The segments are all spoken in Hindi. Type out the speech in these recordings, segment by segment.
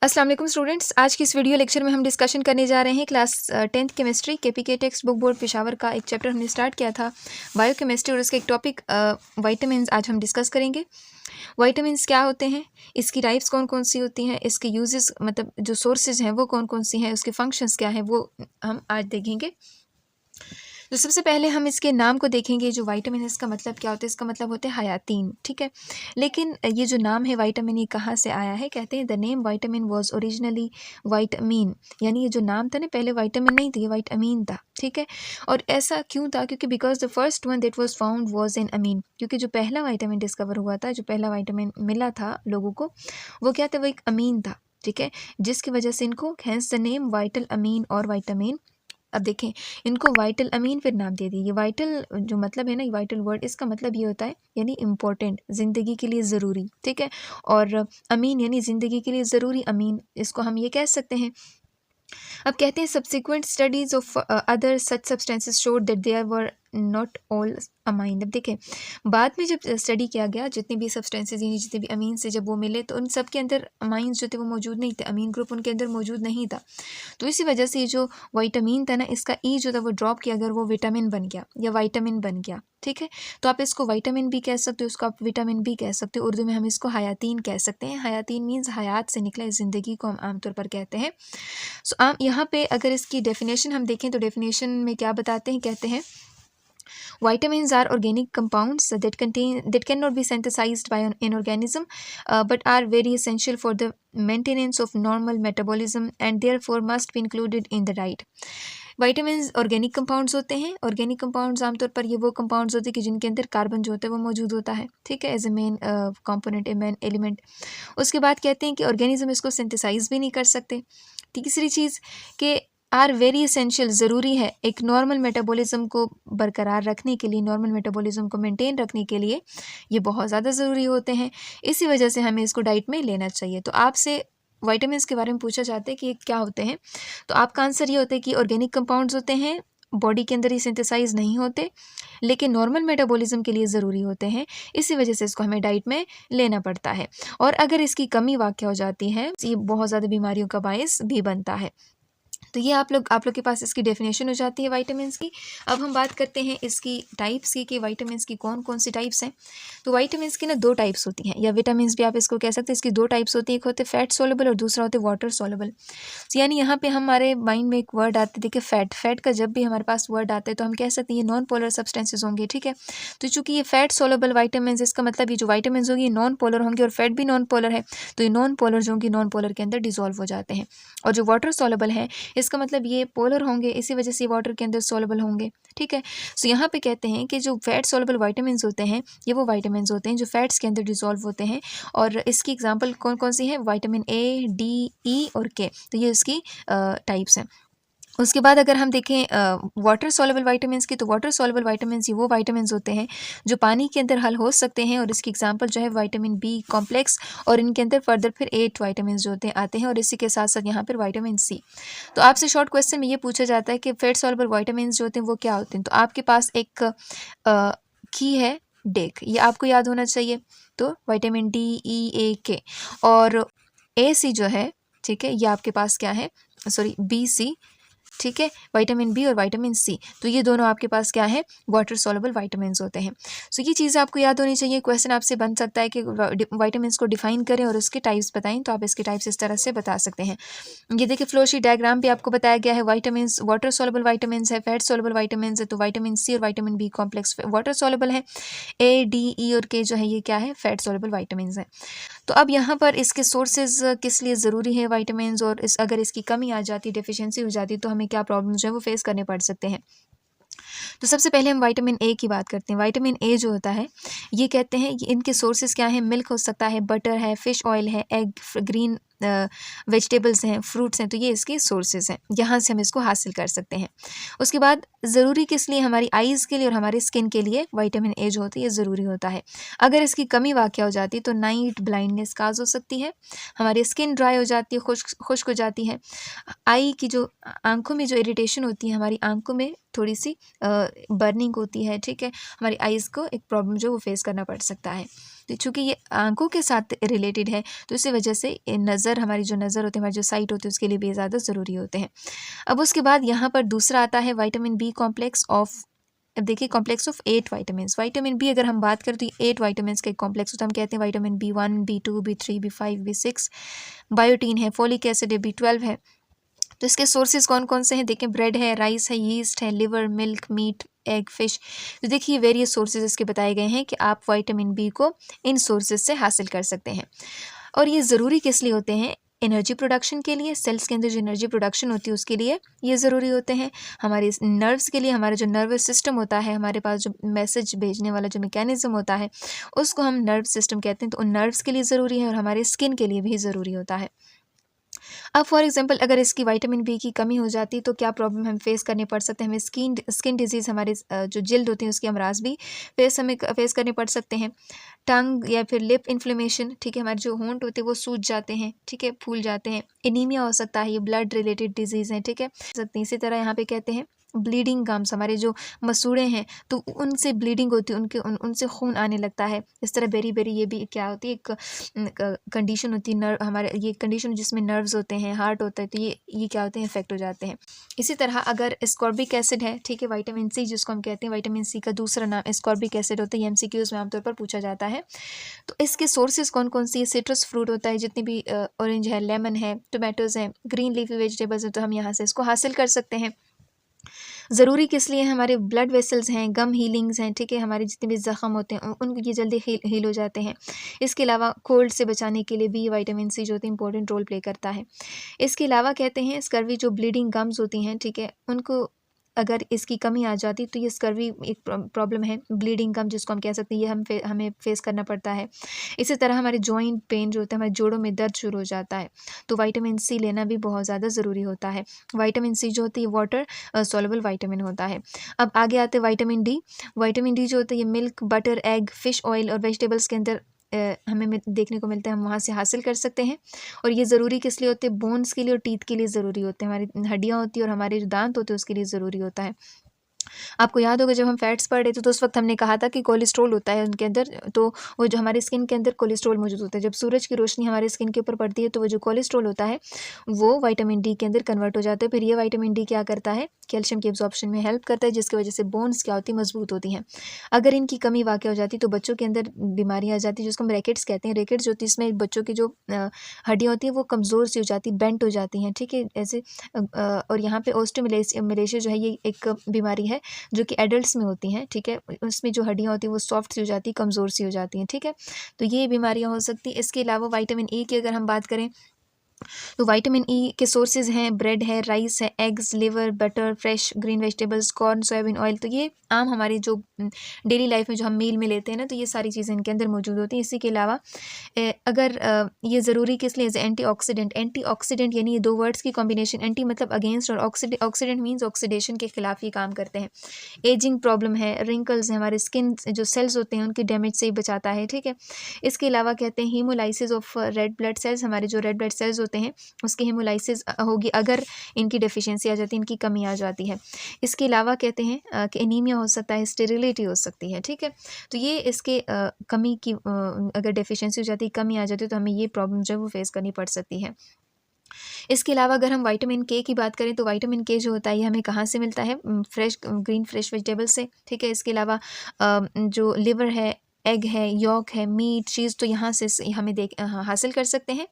अस्सलाम वालेकुम स्टूडेंट्स, आज की इस वीडियो लेक्चर में हम डिस्कशन करने जा रहे हैं class 10th chemistry KPK text book board Peshawar का एक चैप्टर हमने स्टार्ट किया था बायोकेमिस्ट्री और उसका एक टॉपिक विटामिन्स आज हम डिस्कस करेंगे। विटामिन्स क्या होते हैं, इसकी टाइप्स कौन कौन सी होती हैं, इसके यूजेस मतलब जो सोर्सेज हैं वो कौन कौन सी हैं, उसके फंक्शंस क्या हैं वो हम आज देखेंगे। तो सबसे पहले हम इसके नाम को देखेंगे। जो विटामिन है इसका मतलब क्या होता है, इसका मतलब होता है हयातीन, ठीक है। लेकिन ये जो नाम है विटामिन ये कहाँ से आया है, कहते हैं the name vitamin was originally vitamin, यानी ये जो नाम था ना पहले विटामिन नहीं था, ये विटामिन था, ठीक है। और ऐसा क्यों था, क्योंकि because the first one that was found was in amine, क्योंकि जो पहला विटामिन डिस्कवर हुआ था, जो पहला विटामिन मिला था लोगों को, वो क्या था, वो एक अमीन था, ठीक है। जिसकी वजह से इनको हैंस द नेम वाइटल अमीन और विटामिन। अब देखें, इनको वाइटल अमीन फिर नाम दे दिए। ये वाइटल जो मतलब है ना, ये वाइटल वर्ड इसका मतलब ये होता है यानी इम्पोर्टेंट, ज़िंदगी के लिए ज़रूरी, ठीक है। और अमीन यानी ज़िंदगी के लिए ज़रूरी अमीन, इसको हम ये कह सकते हैं। अब कहते हैं subsequent studies of other such substances showed that there were not all amine. अब देखें, बाद में जब स्टडी किया गया जितने भी सब्सटेंसेस यानी जितने भी अमीन से जब वो मिले तो उन सब के अंदर अमाइंस जो थे वो मौजूद नहीं थे, अमीन ग्रुप उनके अंदर मौजूद नहीं था। तो इसी वजह से ये जो विटामिन था ना, इसका ई जो था वो ड्रॉप किया अगर वो विटामिन बन गया या विटामिन बन गया, ठीक है। तो आप इसको विटामिन भी कह सकते हो, इसको आप विटामिन भी कह सकते हो। उर्दू में हम इसको हयातीन कह सकते हैं। हयातीन मीन्स हयात से निकला, ज़िंदगी को हम आमतौर पर कहते हैं। सो आम यहाँ पे अगर इसकी डेफिनेशन हम देखें तो डेफिनेशन में क्या बताते हैं, कहते हैं vitamins are organic compounds that cannot be synthesized by an organism, but are very essential for the maintenance of normal metabolism and therefore must be included in the diet. Vitamin organic compounds होते हैं। ऑर्गेनिक कंपाउंड्स आमतौर पर ये वो कंपाउंड्स होते हैं कि जिनके अंदर कार्बन जो होता है वो मौजूद होता है, ठीक है, as a main component, main element. उसके बाद कहते हैं कि ऑर्गेनिज्म इसको सिंथेसाइज भी नहीं कर सकते। तीसरी चीज़ कि आर वेरी एसेंशियल, ज़रूरी है एक नॉर्मल मेटाबॉलिज्म को बरकरार रखने के लिए, नॉर्मल मेटाबॉलिज्म को मेंटेन रखने के लिए ये बहुत ज़्यादा ज़रूरी होते हैं। इसी वजह से हमें इसको डाइट में लेना चाहिए। तो आपसे विटामिन्स के बारे में पूछा जाता है कि ये क्या होते हैं, तो आपका आंसर ये होता है कि ऑर्गेनिक कंपाउंड्स होते हैं, बॉडी के अंदर ही सिंथेसाइज नहीं होते, लेकिन नॉर्मल मेटाबॉलिज्म के लिए ज़रूरी होते हैं। इसी वजह से इसको हमें डाइट में लेना पड़ता है। और अगर इसकी कमी वाक़या हो जाती है, ये बहुत ज़्यादा बीमारियों का बायस भी बनता है। तो ये आप लोग के पास इसकी डेफिनेशन हो जाती है विटामिन्स की। अब हम बात करते हैं इसकी टाइप्स की कि विटामिन्स की कौन कौन सी टाइप्स हैं। तो विटामिन्स की ना दो टाइप्स होती हैं, या विटामिन्स भी आप इसको कह सकते हैं। इसकी दो टाइप्स होती हैं, एक होते हैं फैट सोलेबल और दूसरा होते हैं वाटर सोलेबल। यानी यहाँ पे हमारे माइंड में एक वर्ड आता है, देखिए फैट। फैट का जब भी हमारे पास वर्ड आता है तो हम कह सकते हैं ये नॉन पोलर सब्सटेंसेज होंगे, ठीक है। तो चूंकि ये फैट सोलेबल विटामिन्स, इसका मतलब ये जो विटामिन्स होंगे ये नॉन पोलर होंगे और फैट भी नॉन पोलर है, तो ये नॉन पोलर जो होंगे नॉन पोलर के अंदर डिजोल्व हो जाते हैं। और जो वाटर सोलेबल है इसका मतलब ये पोलर होंगे, इसी वजह से वाटर के अंदर सोलेबल होंगे, ठीक है। सो यहाँ पे कहते हैं कि जो फैट सोलेबल विटामिन्स होते हैं ये वो विटामिन्स होते हैं जो फैट्स के अंदर डिसॉल्व होते हैं। और इसकी एग्जांपल कौन कौन सी है, विटामिन ए, डी, ई और के, तो ये इसकी टाइप्स हैं। उसके बाद अगर हम देखें वाटर सोलेबल विटामिन्स की, तो वाटर सोलेबल विटामिन्स ये वो विटामिन्स होते हैं जो पानी के अंदर हल हो सकते हैं। और इसकी एग्जांपल जो है विटामिन बी कॉम्प्लेक्स, और इनके अंदर फर्दर फिर 8 विटामिन्स जो होते हैं आते हैं, और इसी के साथ साथ यहाँ पर विटामिन सी। तो आपसे शॉर्ट क्वेश्चन में ये पूछा जाता है कि फैट सोलेबल विटामिन्स जो होते हैं वो क्या होते हैं। तो आपके पास एक की है डेक, ये आपको याद होना चाहिए। तो विटामिन डी, ई, ए, के और ए सी जो है, ठीक है, ये आपके पास क्या है, सॉरी बी सी, ठीक है, विटामिन बी और विटामिन सी, तो ये दोनों आपके पास क्या है, वाटर सोलेबल विटामिन्स होते हैं। सो ये चीज़ें आपको याद होनी चाहिए। क्वेश्चन आपसे बन सकता है कि विटामिन्स को डिफाइन करें और उसके टाइप्स बताएं, तो आप इसके टाइप्स इस तरह से बता सकते हैं। ये देखिए फ्लोशीट डायग्राम पे आपको बताया गया है, विटामिन्स वाटर सोलेबल विटामिन्स है, फैट सोलेबल विटामिन्स है। तो विटामिन सी और vitamin B complex water soluble है, ए, डी, ई और के जो है ये क्या है, फैट सोलेबल विटामिन्स है। तो अब यहाँ पर इसके सोर्सेज किस लिए ज़रूरी है विटामिन्स, और अगर इसकी कमी आ जाती, डेफिशिएंसी हो जाती, तो हमें क्या प्रॉब्लम्स जो है वो फेस करने पड़ सकते हैं। तो सबसे पहले हम विटामिन ए की बात करते हैं। विटामिन ए जो होता है ये कहते हैं ये इनके सोर्सेज क्या हैं, मिल्क हो सकता है, बटर है, फ़िश ऑयल है, एग, ग्रीन वेजिटेबल्स हैं, फ्रूट्स हैं, तो ये इसके सोर्सेज हैं, यहाँ से हम इसको हासिल कर सकते हैं। उसके बाद ज़रूरी किस लिए, हमारी आइज़ के लिए और हमारी स्किन के लिए विटामिन ए जो होती है ये ज़रूरी होता है। अगर इसकी कमी वाक़या हो जाती है तो नाइट ब्लाइंडनेस काज हो सकती है, हमारी स्किन ड्राई हो जाती है, खुश्क हो जाती है, आई की जो आंखों में जो इरिटेशन होती है, हमारी आंखों में थोड़ी सी बर्निंग होती है, ठीक है, हमारी आइज़ को एक प्रॉब्लम जो वो फेस करना पड़ सकता है। तो चूँकि ये आँखों के साथ रिलेटेड है तो इसी वजह से नज़र, हमारी जो नज़र होती है, हमारी जो साइट होती है, उसके लिए भी ज़्यादा ज़रूरी होते हैं। अब उसके बाद यहाँ पर दूसरा आता है विटामिन बी कॉम्प्लेक्स ऑफ। अब देखिए complex of 8 vitamins. Vitamin B अगर हम बात करें तो ये 8 विटामिन्स का एक कॉम्प्लेक्स होता है। हम कहते हैं vitamin B1, B2, B3, B5, B6, biotin है, फोलिक एसिड है, B12 है। तो इसके सोर्सेज कौन कौन से हैं? देखें, ब्रेड है, राइस है, यीस्ट है, liver, milk, meat, egg, fish. तो देखिए वेरियस सोर्सेज इसके बताए गए हैं कि आप विटामिन बी को इन सोर्सेज से हासिल कर सकते हैं। और ये ज़रूरी किस लिए होते हैं? एनर्जी प्रोडक्शन के लिए, सेल्स के अंदर जो एनर्जी प्रोडक्शन होती है उसके लिए ये ज़रूरी होते हैं। हमारे नर्व्स के लिए, हमारा जो नर्वस सिस्टम होता है, हमारे पास जो मैसेज भेजने वाला जो मैकेनिज्म होता है उसको हम नर्व सिस्टम कहते हैं, तो उन नर्व्स के लिए ज़रूरी है और हमारे स्किन के लिए भी ज़रूरी होता है। अब फॉर एग्जांपल अगर इसकी विटामिन बी की कमी हो जाती तो क्या प्रॉब्लम हम फेस करने पड़ सकते हैं? हमें स्किन डिजीज़, हमारे जो जिल्द होती है उसकी अमराज भी हमें फेस करने पड़ सकते हैं। टंग या फिर लिप इन्फ्लेमेशन, ठीक है, हमारे जो होंठ होते हैं वो सूज जाते हैं, ठीक है, फूल जाते हैं। एनीमिया हो सकता है, ये ब्लड रिलेटेड डिजीज़ हैं, ठीक है, सकती हैं। इसी तरह यहाँ पे कहते हैं ब्लीडिंग गम्स, हमारे जो मसूड़े हैं तो उनसे ब्लीडिंग होती है, उनसे खून आने लगता है। इस तरह बेरी ये भी क्या होती है, एक कंडीशन होती है, नर्व, हमारे ये कंडीशन जिसमें नर्व्स होते हैं, हार्ट होता है, तो ये क्या होते हैं, इफेक्ट हो जाते हैं। इसी तरह अगर स्कॉर्बिक एसिड है, ठीक है, विटामिन सी जिसको हम कहते हैं, विटामिन सी का दूसरा नाम स्कॉर्बिक एसिड होता है। ये एमसीक्यूज में आमतौर पर पूछा जाता है। तो इसके सोर्सेज कौन कौन सी है? सिट्रस फ्रूट होता है, जितनी भी ऑरेंज है, लेमन है, टोमेटोज़ हैं, ग्रीन लीफी वेजिटेबल्स हैं, तो हम यहाँ से इसको हासिल कर सकते हैं। ज़रूरी किस लिए? हमारे ब्लड वेसल्स हैं, गम हीलिंग्स हैं, ठीक है, हमारे जितने भी ज़ख्म होते हैं उनको ये जल्दी हील हो जाते हैं। इसके अलावा कोल्ड से बचाने के लिए भी विटामिन सी जो होती है इंपॉर्टेंट रोल प्ले करता है। इसके अलावा कहते हैं स्कर्वी, जो ब्लीडिंग गम्स होती हैं, ठीक है, उनको अगर इसकी कमी आ जाती तो ये स्कर्वी एक प्रॉब्लम है, ब्लीडिंग गम जिसको हम कह सकते हैं, ये हमें फेस करना पड़ता है। इसी तरह हमारे जॉइंट पेन जो होता है, हमारे जोड़ों में दर्द शुरू हो जाता है, तो विटामिन सी लेना भी बहुत ज़्यादा ज़रूरी होता है। विटामिन सी जो होती है वाटर सॉल्युबल विटामिन होता है। अब आगे आते हैं विटामिन डी। विटामिन डी जो होता है ये milk, butter, egg, fish oil और वेजिटेबल्स के अंदर हमें देखने को मिलता है, हम वहाँ से हासिल कर सकते हैं। और ये ज़रूरी किस लिए होते हैं? बोन्स के लिए और टीथ के लिए ज़रूरी होते हैं, हमारी हड्डियाँ होती हैं और हमारे जो दांत होते हैं उसके लिए ज़रूरी होता है। आपको याद होगा जब हम फैट्स पढ़ रहे थे तो उस वक्त हमने कहा था कि कोलेस्ट्रॉल होता है उनके अंदर, तो वो जो हमारे स्किन के अंदर कोलेस्ट्रॉल मौजूद होता है, जब सूरज की रोशनी हमारे स्किन के ऊपर पड़ती है तो वो जो कोलेस्ट्रॉल होता है वो विटामिन डी के अंदर कन्वर्ट हो जाता है। फिर ये विटामिन डी क्या करता है? कैल्शियम की एब्जॉर्प्शन में हेल्प करता है, जिसकी वजह से बोन्स क्या होती है? मजबूत होती हैं। अगर इनकी कमी वाक़या हो जाती तो बच्चों के अंदर बीमारियाँ आ जाती, जिसको हम रैकेट्स कहते हैं। रैकेट्स जो होती है इसमें बच्चों की जो हड्डियाँ होती हैं वो कमज़ोर सी हो जाती, बेंट हो जाती हैं, ठीक है, ऐसे और यहाँ पे ओस्टियोमलेशिया जो है ये एक बीमारी है जो कि एडल्ट्स में होती हैं, ठीक है, उसमें जो हड्डियाँ होती हैं वो सॉफ्ट सी हो जाती हैं, कमज़ोर सी हो जाती हैं, ठीक है, तो ये बीमारियाँ हो सकती हैं। इसके अलावा विटामिन ई की अगर हम बात करें तो विटामिन ई के सोर्सेज हैं, ब्रेड है, राइस है, eggs, liver, butter, fresh green vegetables, corn, soybean oil. तो ये आम हमारी जो डेली लाइफ में जो हम मील में लेते हैं ना, तो ये सारी चीज़ें इनके अंदर मौजूद होती हैं। इसी के अलावा अगर ये ज़रूरी किस लिए? As antioxidant. एंटीऑक्सीडेंट यानी ये दो वर्ड्स की कॉम्बिनेशन, एंटी मतलब अगेंस्ट और ऑक्सीडेंट मीन्स ऑक्सीडेशन के खिलाफ ये काम करते हैं। एजिंग प्रॉब्लम है, रिंकल्स हैं, हमारे स्किन जो सेल्स होते हैं उनके डैमेज से ही बचाता है, ठीक है। इसके अलावा कहते हैं haemolysis of red blood cells, हमारे जो रेड ब्लड सेल्स होते हैं उसकी हीमोलाइसिस होगी अगर इनकी डेफिशिएंसी आ जाती है, इनकी कमी आ जाती है। इसके अलावा कहते हैं कि एनीमिया हो सकता है, स्टेरिलिटी हो सकती है, ठीक है। तो ये इसके कमी की अगर डेफिशिएंसी हो जाती है, कमी आ जाती है, तो हमें ये प्रॉब्लम जो है वो फेस करनी पड़ सकती है। इसके अलावा अगर हम विटामिन के की बात करें तो विटामिन के जो होता है ये हमें कहाँ से मिलता है? ग्रीन फ्रेश वेजिटेबल से, ठीक है। इसके अलावा जो लिवर है, एग है, यॉक है, मीट, चीज़, तो यहाँ से हमें हासिल कर सकते हैं।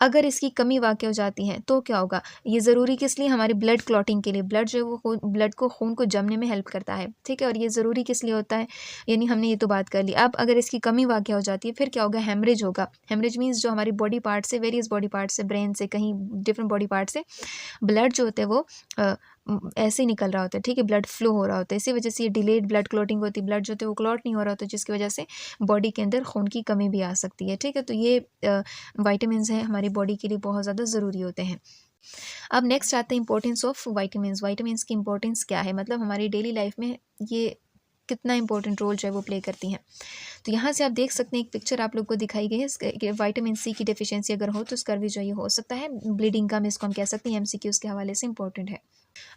अगर इसकी कमी वाक़या हो जाती है तो क्या होगा? ये ज़रूरी किस लिए? हमारे ब्लड क्लॉटिंग के लिए, ब्लड जो है वो ब्लड को, खून को जमने में हेल्प करता है, ठीक है। और ये ज़रूरी किस लिए होता है? यानी हमने ये तो बात कर ली। अब अगर इसकी कमी वाक़या हो जाती है फिर क्या होगा? हेमरेज होगा। हेमरेज मीन्स जो हमारी बॉडी पार्ट से, वेरियस बॉडी पार्ट से, ब्रेन से, कहीं डिफरेंट बॉडी पार्ट से ब्लड जो होता है वो ऐसे ही निकल रहा होता है, ठीक है, ब्लड फ्लो हो रहा होता है। इसी वजह से ये डिलेड ब्लड क्लॉटिंग होती है, ब्लड जो होता है वो क्लॉट नहीं हो रहा होता, जिसकी वजह से बॉडी के अंदर खून की कमी भी आ सकती है, ठीक है। तो ये विटामिन्स हैं हमारी बॉडी के लिए बहुत ज़्यादा ज़रूरी होते हैं। अब नेक्स्ट आते हैं इंपॉर्टेंस ऑफ विटामिन्स। विटामिन्स की इंपॉर्टेंस क्या है, मतलब हमारी डेली लाइफ में ये कितना इंपॉर्टेंट रोल जो है वो प्ले करती हैं। तो यहाँ से आप देख सकते हैं एक पिक्चर आप लोग को दिखाई गई है। विटामिन सी की डेफिशिएंसी अगर हो तो स्कर्वी जो ये हो सकता है। ब्लीडिंग गम इसको हम कह सकते हैं, एमसीक्यूज़ के हवाले से इंपॉर्टेंट है।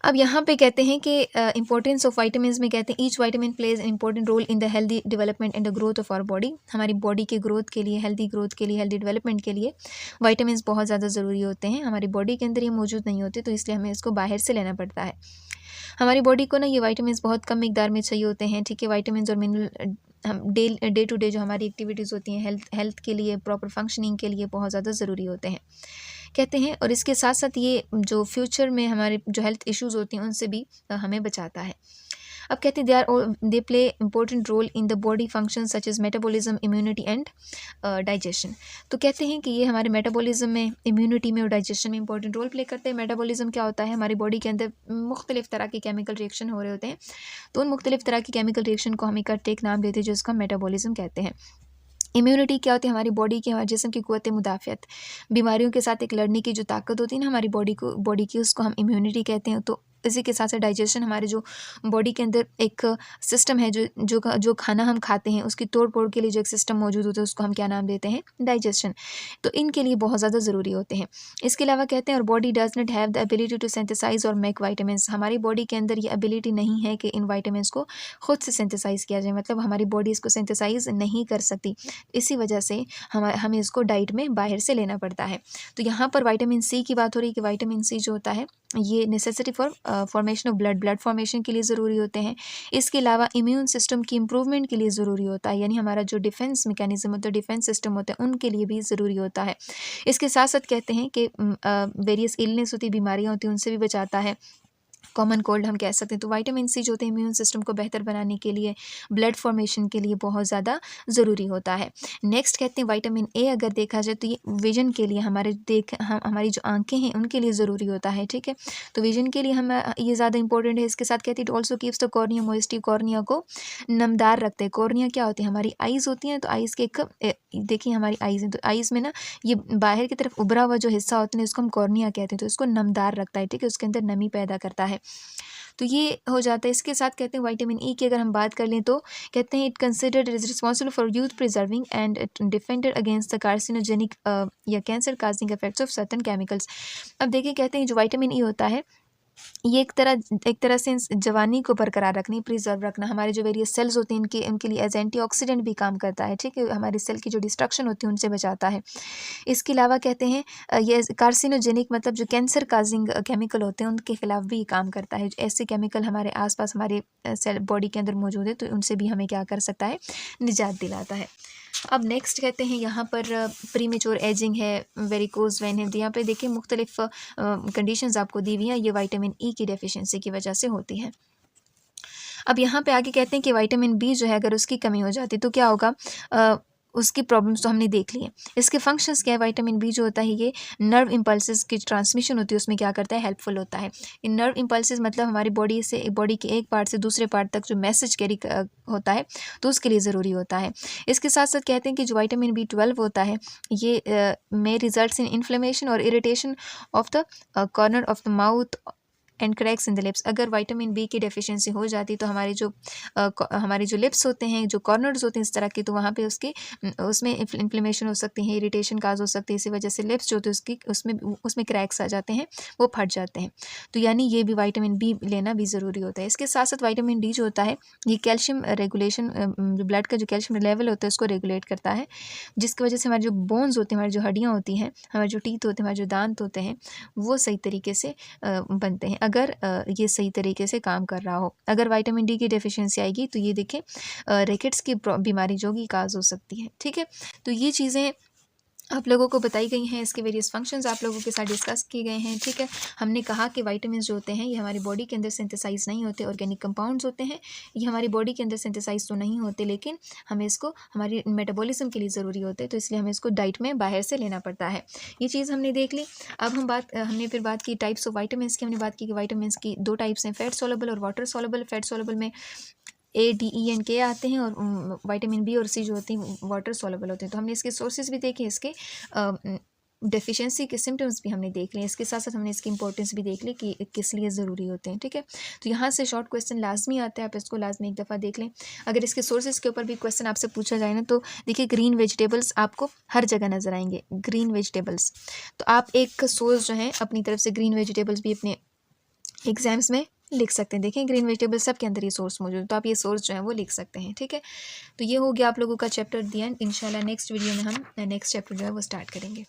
अब यहाँ पे कहते हैं कि इंपॉर्टेंस ऑफ वाइटामिन में कहते हैं each vitamin plays an important role in the healthy development and the growth of our body. हमारी बॉडी के ग्रोथ के लिए, हेल्दी ग्रोथ के लिए, हेल्दी डेवलपमेंट के लिए वाइटामिन बहुत ज़्यादा ज़रूरी होते हैं। हमारी बॉडी के अंदर ये मौजूद नहीं होते, तो इसलिए हमें इसको बाहर से लेना पड़ता है। हमारी बॉडी को ना ये वाइटामिन बहुत कम मिकदार में चाहिए होते हैं, ठीक है। वाइटामिन और मिनरल हम डे टू डे जो हमारी एक्टिविटीज़ होती हैं हेल्थ के लिए, प्रॉपर फंक्शनिंग के लिए बहुत ज़्यादा ज़रूरी होते हैं कहते हैं। और इसके साथ साथ ये जो फ्यूचर में हमारे जो हेल्थ इश्यूज़ होती हैं उनसे भी हमें बचाता है। अब कहते हैं they play important role in the body function such as metabolism, immunity and digestion. तो कहते हैं कि ये हमारे मेटाबॉलिज्म में, इम्यूनिटी में और डाइजेशन में इंपॉर्टेंट रोल प्ले करते हैं। मेटाबॉलिज्म क्या होता है, हमारी बॉडी के अंदर मुख्तलिफ तरह के केमिकल रिएक्शन हो रहे होते हैं, तो उन मुख्तलिफ तरह के केमिकल रिएक्शन को हम इकट्ठे एक नाम देते हैं जो इसका मेटाबॉलिज्म कहते हैं। इम्यूनिटी क्या होती है, हमारी बॉडी की, हमारे जिस्म की क़ुव्वत मुदाफ़ियत, बीमारियों के साथ एक लड़ने की जो ताकत होती है ना हमारी बॉडी की, उसको हम इम्यूनिटी कहते हैं। तो इसी के साथ साथ डाइजेशन, हमारे जो बॉडी के अंदर एक सिस्टम है, जो खाना हम खाते हैं उसकी तोड़ फोड़ के लिए जो एक सिस्टम मौजूद होता है उसको हम क्या नाम देते हैं, डाइजेशन। तो इनके लिए बहुत ज़्यादा ज़रूरी होते हैं। इसके अलावा कहते हैं और body does not have the ability to synthesize और मेक वाइटामिन्स। हमारी बॉडी के अंदर ये एबिलिटी नहीं है कि इन वाइटामिन्स को खुद से सिंथेसाइज किया जाए, मतलब हमारी बॉडी इसको सिंथेसाइज नहीं कर सकती। इसी वजह से हमें इसको डाइट में बाहर से लेना पड़ता है। तो यहाँ पर विटामिन सी की बात हो रही है कि विटामिन सी जो होता है ये necessity for formation of blood formation के लिए ज़रूरी होते हैं। इसके अलावा इम्यून सिस्टम की इम्प्रूवमेंट के लिए ज़रूरी होता है, यानी हमारा जो डिफेंस मैकेनिज्म होता है, डिफेंस सिस्टम होता है, उनके लिए भी ज़रूरी होता है। इसके साथ साथ कहते हैं कि वेरियस इलनेस होती, बीमारियाँ होती हैं, उनसे भी बचाता है। कॉमन कोल्ड हम कह सकते हैं। तो विटामिन सी जो होते हैं इम्यून सिस्टम को बेहतर बनाने के लिए, ब्लड फॉर्मेशन के लिए बहुत ज़्यादा ज़रूरी होता है। नेक्स्ट कहते हैं विटामिन ए अगर देखा जाए तो ये विजन के लिए, हमारी जो आंखें हैं उनके लिए ज़रूरी होता है, ठीक है। तो विजन के लिए हम ये ज़्यादा इंपॉर्टेंट है। इसके साथ कहते हैं it also keeps the cornea moisty, cornea को नमदार रखते हैं। कॉर्निया क्या होती है, हमारी आइज़ होती हैं, तो आइज़ के देखिए हमारी आइज़ हैं, तो आइज़ में ना ये बाहर की तरफ उभरा हुआ जो हिस्सा होता है इसको हम कॉर्निया कहते हैं, तो इसको नमदार रखता है, ठीक है, उसके अंदर नमी पैदा करता है। तो ये हो जाता है। इसके साथ कहते हैं विटामिन ई की अगर हम बात कर लें तो कहते हैं it considered is responsible for youth preserving and defended against the carcinogenic या cancer causing effects of certain chemicals. अब देखिए कहते हैं जो विटामिन ई होता है ये एक तरह से जवानी को बरकरार रखनी, प्रिजर्व रखना, हमारे जो वेरियस सेल्स होती हैं उनके लिए एज एंटीऑक्सीडेंट भी काम करता है, ठीक है, हमारी सेल की जो डिस्ट्रक्शन होती है उनसे बचाता है। इसके अलावा कहते हैं ये कार्सिनोजेनिक मतलब जो कैंसर काजिंग केमिकल होते हैं उनके खिलाफ भी काम करता है। ऐसे केमिकल हमारे आसपास हमारे सेल बॉडी के अंदर मौजूद है तो उनसे भी हमें क्या कर सकता है, निजात दिलाता है। अब नेक्स्ट कहते हैं यहाँ पर प्रीमेच्योर एजिंग है, वेरिकोज वेन है। तो यहाँ पे देखिए मुख्तलिफ कंडीशंस आपको दी हुई हैं, ये विटामिन ई की डेफिशिएंसी की वजह से होती है। अब यहाँ पे आगे कहते हैं कि विटामिन बी जो है अगर उसकी कमी हो जाती तो क्या होगा, उसकी प्रॉब्लम्स तो हमने देख ली हैं। इसके फंक्शंस क्या है, विटामिन बी जो होता है ये नर्व इम्पल्सेस की ट्रांसमिशन होती है उसमें क्या करता है, हेल्पफुल होता है। इन नर्व इम्पल्सेस मतलब हमारी बॉडी के एक पार्ट से दूसरे पार्ट तक जो मैसेज कैरी होता है तो उसके लिए ज़रूरी होता है। इसके साथ साथ कहते हैं कि जो विटामिन B12 होता है ये में रिजल्ट्स इन इन्फ्लेमेशन और irritation of the corner of the mouth and cracks in the lips. अगर विटामिन बी की डेफिशिएंसी हो जाती तो हमारे जो लिप्स होते हैं, जो कॉर्नर्स होते हैं इस तरह के, तो वहाँ पे उसमें इन्फ्लेमेशन हो सकती है, इरिटेशन काज हो सकती है। इसी वजह से लिप्स जो होते हैं उसमें क्रैक्स आ जाते हैं, वो फट जाते हैं। तो यानी ये भी विटामिन बी लेना भी ज़रूरी होता है। इसके साथ साथ विटामिन डी जो होता है ये कैल्शियम रेगुलेशन, जो ब्लड का जो कैल्शियम लेवल होता है उसको रेगुलेट करता है, जिसकी वजह से हमारे जो बोन्स होते हैं, हमारी जो हड्डियाँ होती हैं, हमारे जो टीथ होते हैं, हमारे जो दांत होते हैं, वो सही तरीके से बनते हैं अगर ये सही तरीके से काम कर रहा हो। अगर विटामिन डी की डेफिशिएंसी आएगी तो ये देखें रिकेट्स की बीमारी जो कि काज हो सकती है, ठीक है। तो ये चीज़ें आप लोगों को बताई गई हैं, इसके वेरियस फंक्शंस आप लोगों के साथ डिस्कस किए गए हैं, ठीक है। हमने कहा कि विटामिन्स जो होते हैं ये हमारी बॉडी के अंदर सिंथेसाइज नहीं होते, ऑर्गेनिक कंपाउंड्स होते हैं, ये हमारी बॉडी के अंदर सिंथेसाइज तो नहीं होते लेकिन हमें इसको हमारी मेटाबॉलिज्म के लिए ज़रूरी होते हैं, तो इसलिए हमें इसको डाइट में बाहर से लेना पड़ता है। ये चीज़ हमने देख ली। अब हमने फिर बात की टाइप्स ऑफ विटामिन्स की। हमने बात की कि विटामिन्स की दो टाइप्स हैं, फैट सोलेबल और वाटर सोलेबल। फैट सोलेबल में A, D, E and K आते हैं और विटामिन बी और सी जो होती हैं वाटर सोलेबल होते हैं। तो हमने इसके सोर्सेज भी देखे, इसके डेफिशिएंसी के सिम्टम्स भी हमने देख लिए, इसके साथ साथ हमने इसकी इंपॉर्टेंस भी देख ली कि किस लिए ज़रूरी होते हैं, ठीक है। तो यहाँ से शॉर्ट क्वेश्चन लाजमी आता है, आप इसको लाजमी एक दफ़ा देख लें। अगर इसके सोर्सेज के ऊपर भी क्वेश्चन आपसे पूछा जाए ना तो देखिए ग्रीन वेजिटेबल्स आपको हर जगह नज़र आएंगे, ग्रीन वेजिटेबल्स। तो आप एक सोर्स जो है अपनी तरफ से ग्रीन वेजिटेबल्स भी अपने एग्जाम्स में लिख सकते हैं। देखें ग्रीन वेजिटेबल सब के अंदर ये सोर्स मौजूद है, तो आप ये सोर्स जो है वो लिख सकते हैं। ठीक है, तो ये हो गया आप लोगों का चैप्टर दी एंड। इंशाल्लाह नेक्स्ट वीडियो में हम नेक्स्ट चैप्टर जो है वो स्टार्ट करेंगे।